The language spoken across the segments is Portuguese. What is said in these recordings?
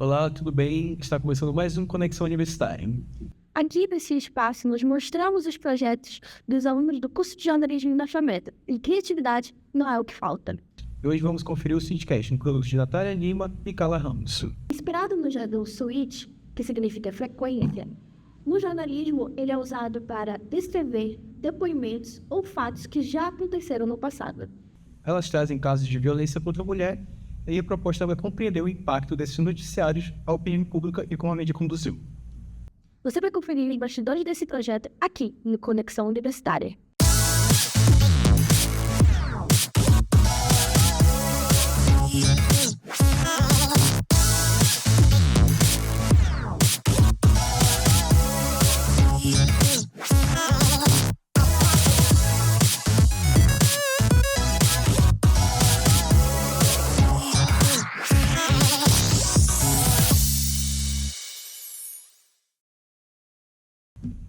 Olá, tudo bem? Está começando mais um Conexão Universitária. Aqui nesse espaço, nós mostramos os projetos dos alunos do curso de jornalismo da FAMETA, e criatividade não é o que falta. E hoje vamos conferir o Synthcast, um produto de Natália Lima e Carla Ramos. Inspirado no jargão switch, que significa frequência, no jornalismo ele é usado para descrever depoimentos ou fatos que já aconteceram no passado. Elas trazem casos de violência contra a mulher e a proposta é compreender o impacto desses noticiários à opinião pública e como a mídia conduziu. Você vai conferir os bastidores desse projeto aqui no Conexão Universitária.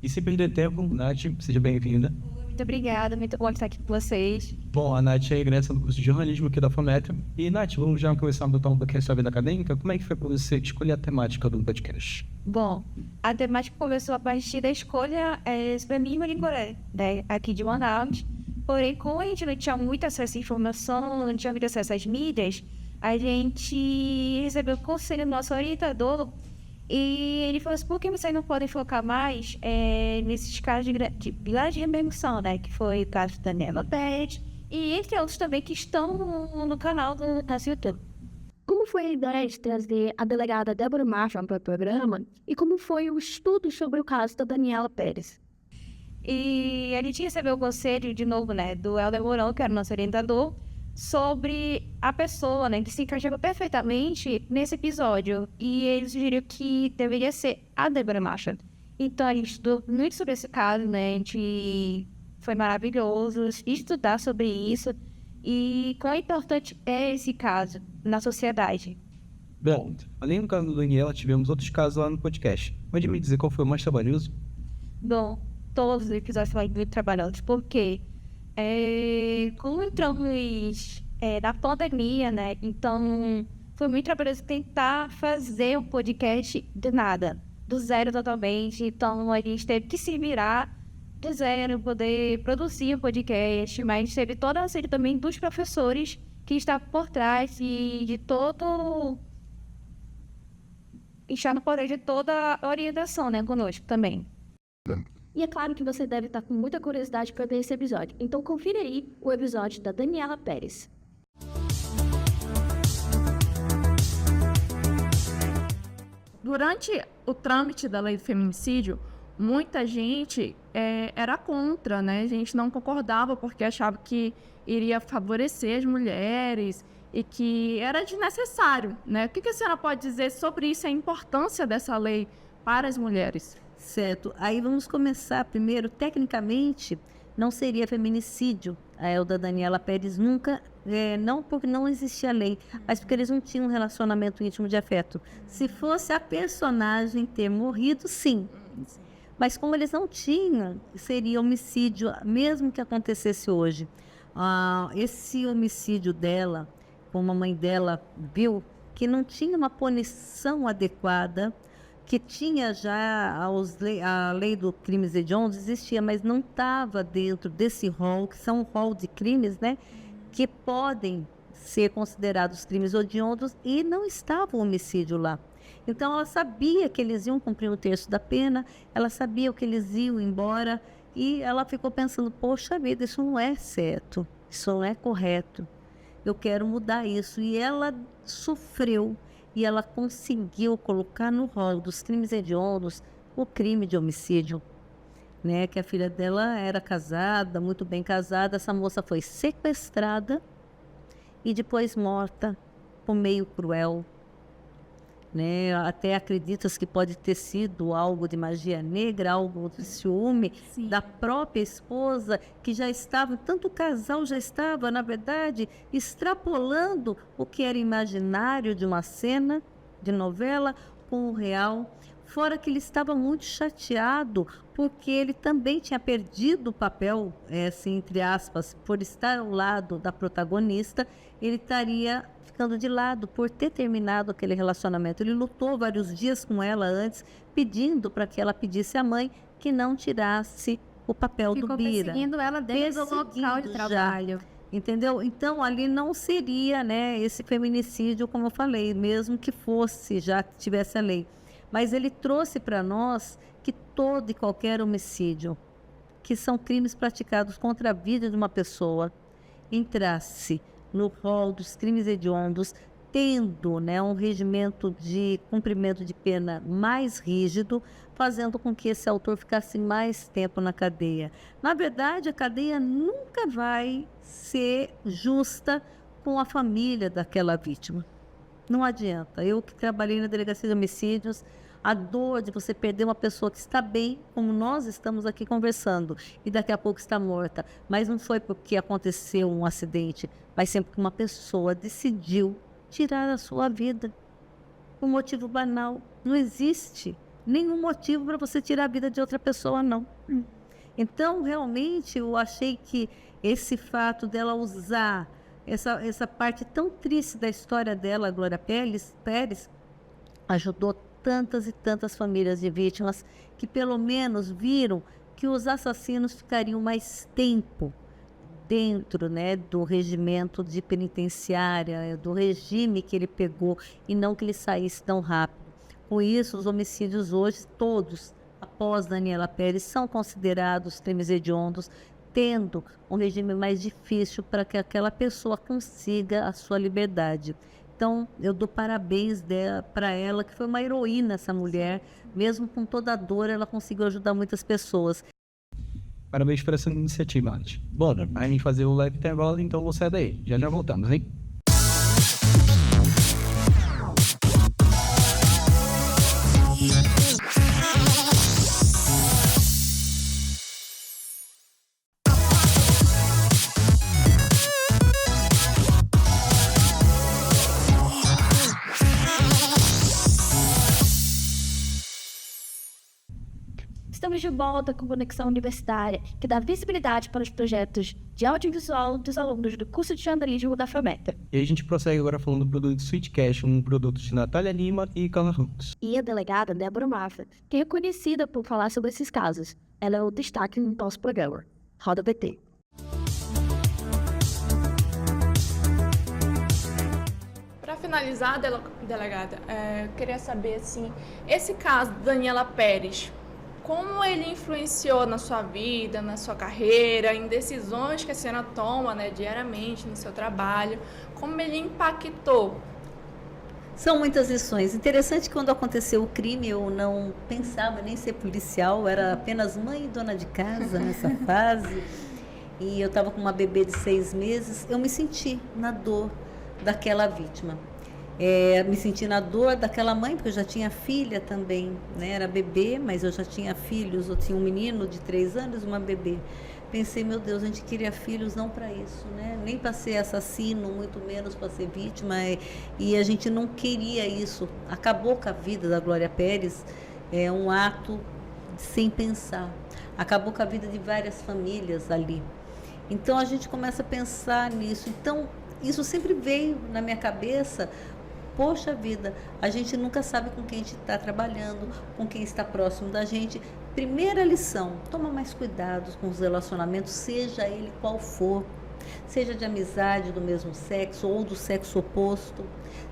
E sem perder tempo, Nath, seja bem-vinda. Muito obrigada, muito bom estar aqui com vocês. Bom, a Nath é egressa do curso de jornalismo aqui da FAMETA. E, Nath, vamos já começar a botar um pouquinho sobre a vida acadêmica. Como é que foi para você escolher a temática do podcast? Bom, a temática começou a partir da escolha sobre a minha língua, né, aqui de Manaus. Porém, como a gente não tinha muito acesso à informação, não tinha muito acesso às mídias, a gente recebeu o conselho do nosso orientador e ele falou assim, por que vocês não podem focar mais nesses casos de grande repercussão, né? Que foi o caso da Daniela Pérez e entre outros também que estão no canal do nosso YouTube. Como foi a ideia de trazer a delegada Débora Marshall para o programa e como foi o estudo sobre o caso da Daniela Pérez? E a gente recebeu o conselho, de novo, né, do Helder Mourão, que era o nosso orientador, sobre a pessoa, né, que se encaixava perfeitamente nesse episódio. E ele sugeriu que deveria ser a Débora Marshall. Então, a gente estudou muito sobre esse caso, né, a gente foi maravilhoso estudar sobre isso e quão importante é esse caso na sociedade. Bom, além do caso da Daniela, tivemos outros casos lá no podcast. Pode me dizer qual foi o mais trabalhoso? Bom, todos os episódios foram muito trabalhosos, porque como entramos na pandemia, né? Então, foi muito trabalhoso tentar fazer um podcast de nada, do zero totalmente. Então, a gente teve que se virar do zero, poder produzir um podcast, mas teve toda a auxílio também dos professores que estavam por trás e de todo... Está no poder de toda a orientação, né, conosco também. E é claro que você deve estar com muita curiosidade para ver esse episódio. Então confira aí o episódio da Daniela Pérez. Durante o trâmite da lei do feminicídio, muita gente era contra, né? A gente não concordava porque achava que iria favorecer as mulheres e que era desnecessário, né? O que a senhora pode dizer sobre isso, a importância dessa lei para as mulheres? Certo. Aí vamos começar primeiro, tecnicamente, não seria feminicídio. O da Daniela Pérez nunca, não porque não existia lei, mas porque eles não tinham um relacionamento íntimo de afeto. Se fosse a personagem ter morrido, sim. Mas como eles não tinham, seria homicídio, mesmo que acontecesse hoje. Esse homicídio dela, como a mãe dela viu, que não tinha uma punição adequada, que tinha já a lei do crimes hediondos, existia, mas não estava dentro desse rol, que são um rol de crimes, né, que podem ser considerados crimes hediondos, e não estava o homicídio lá. Então, ela sabia que eles iam cumprir um terço da pena, ela sabia que eles iam embora, e ela ficou pensando, poxa vida, isso não é certo, isso não é correto, eu quero mudar isso. E ela sofreu, e ela conseguiu colocar no rol dos crimes hediondos o crime de homicídio, né? Que a filha dela era casada, muito bem casada. Essa moça foi sequestrada e depois morta por meio cruel, né? Até acredita-se que pode ter sido algo de magia negra, algo de ciúme. Sim. Da própria esposa, que já estava, tanto o casal já estava, na verdade, extrapolando o que era imaginário de uma cena de novela, com o real. Fora que ele estava muito chateado, porque ele também tinha perdido o papel, assim, entre aspas, por estar ao lado da protagonista, ele estaria ficando de lado por ter terminado aquele relacionamento. Ele lutou vários dias com ela antes, pedindo para que ela pedisse à mãe que não tirasse o papel Ficou do Bira. perseguindo ela dentro do local de Perseguindo já. trabalho. Entendeu? Então, ali não seria, né, esse feminicídio, como eu falei, mesmo que fosse, já que tivesse a lei. Mas ele trouxe para nós que todo e qualquer homicídio, que são crimes praticados contra a vida de uma pessoa, entrasse no rol dos crimes hediondos, tendo, né, um regimento de cumprimento de pena mais rígido, fazendo com que esse autor ficasse mais tempo na cadeia. Na verdade, a cadeia nunca vai ser justa com a família daquela vítima. Não adianta. Eu que trabalhei na delegacia de homicídios, a dor de você perder uma pessoa que está bem, como nós estamos aqui conversando, e daqui a pouco está morta. Mas não foi porque aconteceu um acidente, mas sempre que uma pessoa decidiu tirar a sua vida. Um motivo banal. Não existe nenhum motivo para você tirar a vida de outra pessoa, não. Então, realmente, eu achei que esse fato dela usar essa parte tão triste da história dela, a Glória Pérez, ajudou tantas e tantas famílias de vítimas que pelo menos viram que os assassinos ficariam mais tempo dentro, né, do regimento de penitenciária, do regime que ele pegou, e não que ele saísse tão rápido. Com isso, os homicídios hoje, todos, após Daniela Pérez, são considerados crimes hediondos, tendo um regime mais difícil para que aquela pessoa consiga a sua liberdade. Então, eu dou parabéns para ela, que foi uma heroína essa mulher. Mesmo com toda a dor, ela conseguiu ajudar muitas pessoas. Parabéns por essa iniciativa, Arte. Bora, a gente fazer o leve intervalo, então vou sair daí. Já já voltamos, hein? Estamos de volta com Conexão Universitária, que dá visibilidade para os projetos de audiovisual dos alunos do curso de jornalismo da FAMETA. E a gente prossegue agora falando do produto Sweetcast, um produto de Natália Lima e Carla Ramos. E a delegada Débora Mafra, que é reconhecida por falar sobre esses casos. Ela é o destaque no nosso programa. Roda o BT. Para finalizar, delegada, eu queria saber, assim, esse caso de Daniela Pérez, como ele influenciou na sua vida, na sua carreira, em decisões que a senhora toma, né, diariamente no seu trabalho, como ele impactou? São muitas lições. Interessante que quando aconteceu o crime, eu não pensava nem ser policial, eu era apenas mãe e dona de casa nessa fase. E eu estava com uma bebê de 6 meses, eu me senti na dor daquela vítima. Me senti na dor daquela mãe, porque eu já tinha filha também, né? Era bebê, mas eu já tinha filhos, eu tinha um menino de 3 anos e uma bebê. Pensei, meu Deus, a gente queria filhos não para isso, né? Nem para ser assassino, muito menos para ser vítima, e a gente não queria isso. Acabou com a vida da Glória Pérez, é um ato sem pensar. Acabou com a vida de várias famílias ali. Então a gente começa a pensar nisso. Então isso sempre veio na minha cabeça. Poxa vida, a gente nunca sabe com quem a gente está trabalhando, com quem está próximo da gente. Primeira lição, toma mais cuidado com os relacionamentos, seja ele qual for. Seja de amizade do mesmo sexo ou do sexo oposto,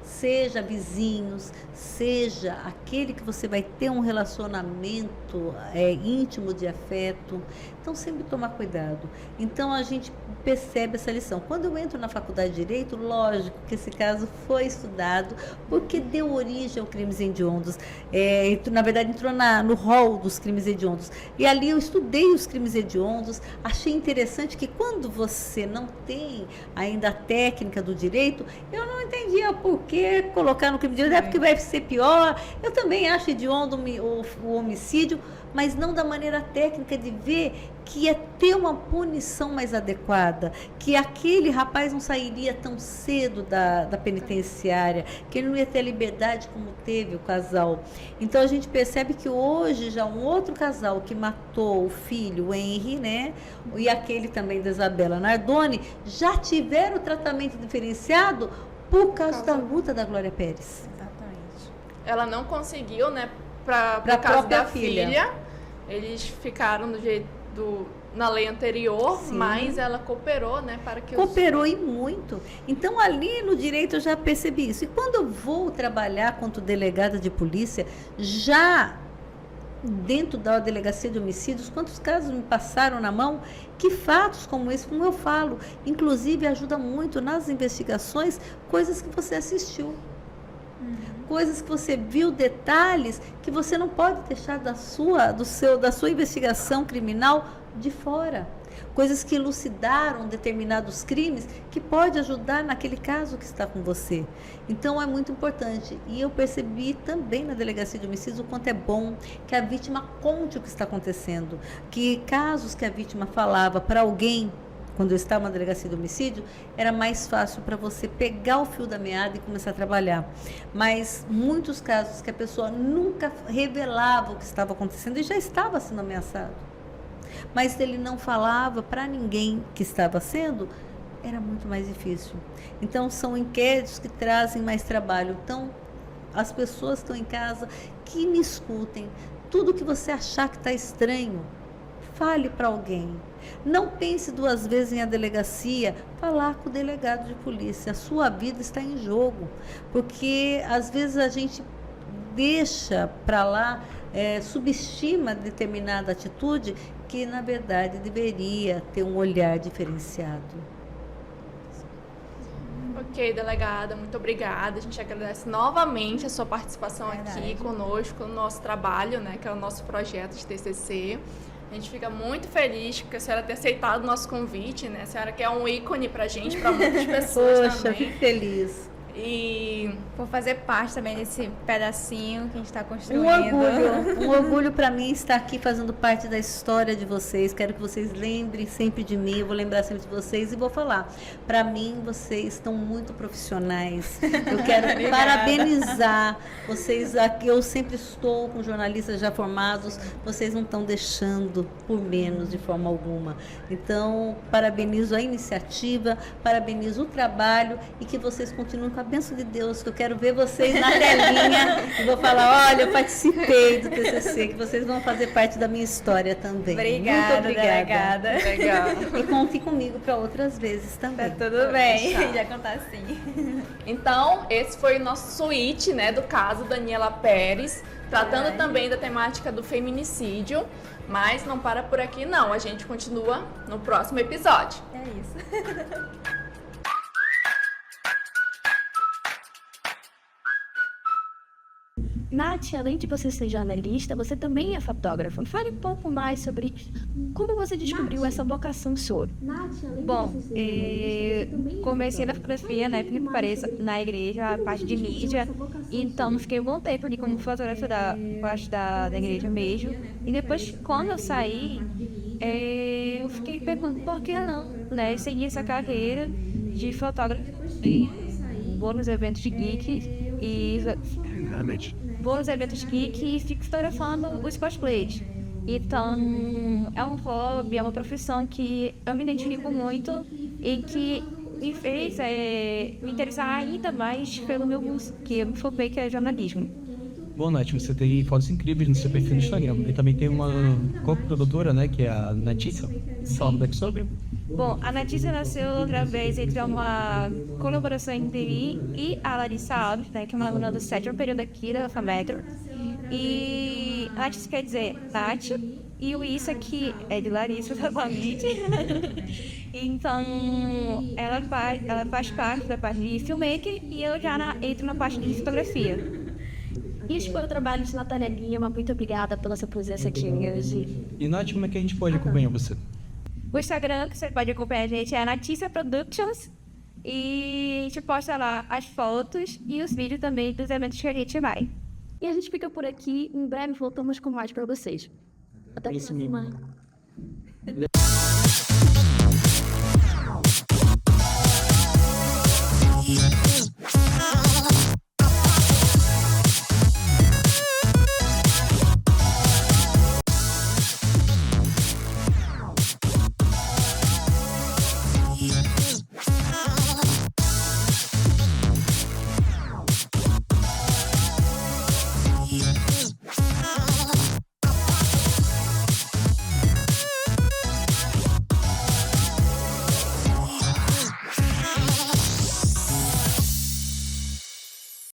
seja vizinhos, seja aquele que você vai ter um relacionamento íntimo de afeto. Então, sempre tomar cuidado. Então, a gente percebe essa lição. Quando eu entro na faculdade de Direito, lógico que esse caso foi estudado, porque deu origem aos crimes hediondos. Na verdade, entrou no rol dos crimes hediondos. E ali eu estudei os crimes hediondos, achei interessante que quando você não tem ainda a técnica do direito, eu não entendia por por que colocar no crime de ódio? É porque vai ser pior. Eu também acho hediondo o homicídio, mas não da maneira técnica de ver que é ter uma punição mais adequada, que aquele rapaz não sairia tão cedo da penitenciária, que ele não ia ter a liberdade como teve o casal. Então a gente percebe que hoje já um outro casal que matou o filho, o Henry, né, e aquele também da Isabela Nardoni, já tiveram tratamento diferenciado por causa da luta da Glória Pérez. Exatamente. Ela não conseguiu, né, por Pra causa própria da filha. filha. Eles ficaram do jeito na lei anterior, Sim. mas ela cooperou, né, para que Cooperou e muito. Então, ali no direito eu já percebi isso. E quando eu vou trabalhar quanto delegada de polícia, já dentro da delegacia de homicídios, quantos casos me passaram na mão, que fatos como esse, como eu falo, inclusive ajuda muito nas investigações, coisas que você assistiu. Coisas que você viu, detalhes que você não pode deixar da sua investigação criminal de fora. Coisas que elucidaram determinados crimes que pode ajudar naquele caso que está com você. Então é muito importante. E eu percebi também na delegacia de homicídios o quanto é bom que a vítima conte o que está acontecendo. Que casos que a vítima falava para alguém, quando eu estava na delegacia de homicídio, era mais fácil para você pegar o fio da meada e começar a trabalhar. Mas muitos casos que a pessoa nunca revelava o que estava acontecendo e já estava sendo ameaçado. Mas ele não falava para ninguém que estava sendo, era muito mais difícil. Então são inquéritos que trazem mais trabalho. Então as pessoas que estão em casa, que me escutem, tudo que você achar que está estranho, fale para alguém. Não pense duas vezes em a delegacia, falar com o delegado de polícia. A sua vida está em jogo, porque às vezes a gente deixa para lá, subestima determinada atitude que na verdade deveria ter um olhar diferenciado. Ok, delegada, muito obrigada. A gente agradece novamente a sua participação Verdade. aqui conosco no nosso trabalho, né, que é o nosso projeto de TCC. A gente fica muito feliz porque a senhora ter aceitado o nosso convite, né? A senhora que é um ícone pra gente, para muitas pessoas Poxa, também. fico feliz. E Por fazer parte também desse pedacinho que a gente está Um construindo. orgulho para mim estar aqui fazendo parte da história de vocês. Quero que vocês lembrem sempre de mim, eu vou lembrar sempre de vocês e vou falar. Para mim, vocês estão muito profissionais. Eu quero parabenizar vocês aqui. Eu sempre estou com jornalistas já formados, vocês não estão deixando por menos de forma alguma. Então, parabenizo a iniciativa, parabenizo o trabalho e que vocês continuem com a bênção de Deus, que eu quero ver vocês na telinha e vou falar, olha, eu participei do TCC, que vocês vão fazer parte da minha história também. Obrigada, Muito obrigada. delegada. legal. E conte comigo para outras vezes também. Tá tudo bem, deixar. já contar assim. Então, esse foi o nosso suíte, né, do caso Daniela Pérez, tratando também da temática do feminicídio, mas não para por aqui não, a gente continua no próximo episódio. É isso. Nath, além de você ser jornalista, você também é fotógrafa. Fale um pouco mais sobre como você descobriu essa vocação sua. Bom, comecei na fotografia, né, por que pareça, na igreja, a parte de mídia. Então, fiquei um bom tempo ali como fotógrafa da parte da igreja mesmo. E depois, quando eu saí, eu fiquei perguntando por que não, né, seguir essa carreira de fotógrafa. Vou nos eventos geek e vou nos eventos geek e fico fotografando os cosplays. Então, é um hobby, é uma profissão que eu me identifico muito e que me fez me interessar ainda mais pelo meu curso, que eu me formei, que é jornalismo. Bom, Nath, você tem fotos incríveis no seu perfil no Instagram. E também tem uma co-produtora, né, que é a Natícia. Fala um pouco sobre. Bom, a Natícia nasceu através entre uma colaboração entre mim e a Larissa Alves, né, que é uma aluna do 7º período aqui da FAMETRO. E a Natícia quer dizer Nath, e o Issa que é de Larissa, da família. Então, ela faz parte da parte de filmmaker e eu já entro na parte de fotografia. Isso foi o trabalho de Natália Lima. Muito obrigada pela sua presença aqui hoje. E, Nath, como é que a gente pode acompanhar você? O Instagram que você pode acompanhar a gente é Natícia Productions E a gente posta lá as fotos e os vídeos também dos eventos que a gente vai. E a gente fica por aqui. Em breve voltamos com mais para vocês. Até a Esse próxima.